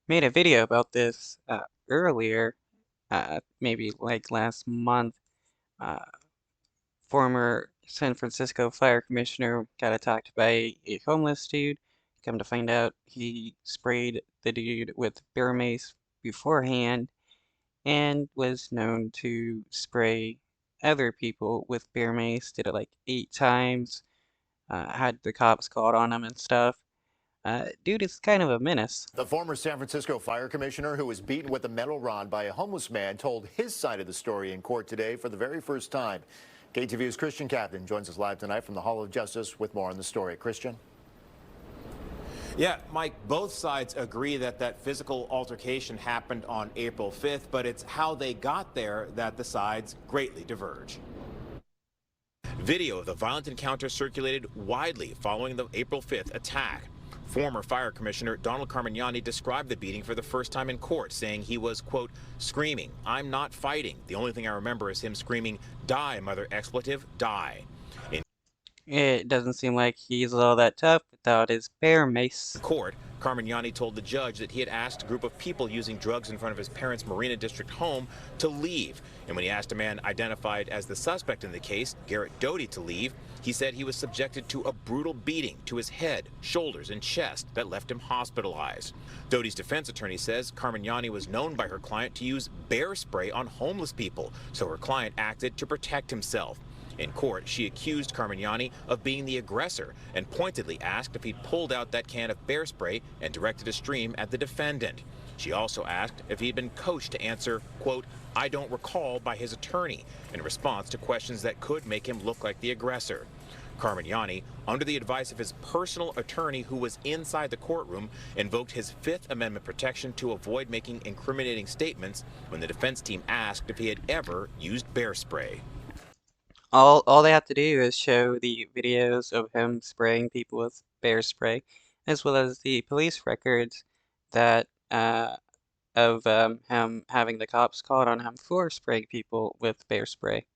made a video about this earlier, maybe like last month. Uh, Former San Francisco fire commissioner got attacked by a homeless dude. Come to find out, he sprayed the dude with bear mace beforehand and was known to spray other people with bear mace. Did it like 8 times. Had the cops called on him and stuff. Dude is kind of a menace. The former San Francisco fire commissioner who was beaten with a metal rod by a homeless man told his side of the story in court today for the very first time. KTVU's Christian Captain joins us live tonight from the Hall of Justice with more on the story. Christian? Yeah, Mike, both sides agree that that physical altercation happened on April 5th, but it's how they got there that the sides greatly diverge. Video of the violent encounter circulated widely following the April 5th attack. Former fire commissioner Donald Carmignani described the beating for the first time in court, saying he was, quote, screaming, "I'm not fighting. The only thing I remember is him screaming, 'Die, mother expletive, die.'" In It doesn't seem like he's all that tough without his bear mace. court, Carmignani told the judge that he had asked a group of people using drugs in front of his parents' Marina District home to leave. And when he asked a man identified as the suspect in the case, Garrett Doty, to leave, he said he was subjected to a brutal beating to his head, shoulders, and chest that left him hospitalized. Doty's defense attorney says Carmignani was known by her client to use bear spray on homeless people, so her client acted to protect himself. In court, she accused Carmignani of being the aggressor and pointedly asked if he'd pulled out that can of bear spray and directed a stream at the defendant. She also asked if he'd been coached to answer, quote, "I don't recall," by his attorney, in response to questions that could make him look like the aggressor. Carmignani, under the advice of his personal attorney who was inside the courtroom, invoked his Fifth Amendment protection to avoid making incriminating statements when the defense team asked if he had ever used bear spray. All they have to do is show the videos of him spraying people with bear spray, as well as the police records that of him having the cops called on him for spraying people with bear spray.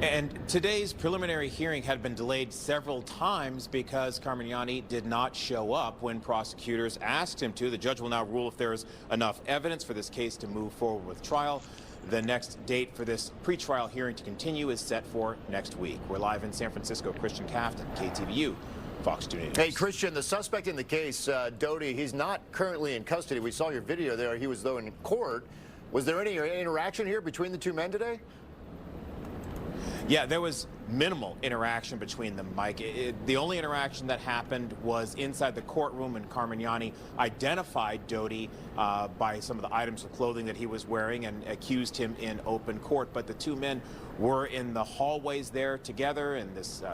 And today's preliminary hearing had been delayed several times because Carmignani did not show up when prosecutors asked him to. The judge will now rule if there is enough evidence for this case to move forward with trial. The next date for this pretrial hearing to continue is set for next week. We're live in San Francisco. Christian Captain, KTVU, Fox 2 News. Hey, Christian, the suspect in the case, Doty, he's not currently in custody. We saw your video there. He was, though, in court. Was there any interaction here between the two men today? Yeah, there was minimal interaction between them, Mike. The only interaction that happened was inside the courtroom, and Carmignani identified Doty by some of the items of clothing that he was wearing and accused him in open court. But the two men were in the hallways there together in this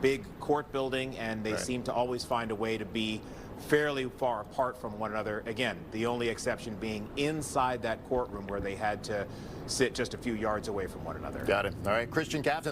big court building, and they seemed to always find a way to be fairly far apart from one another. Again, the only exception being inside that courtroom where they had to sit just a few yards away from one another. Got it. All right, Christian Captain.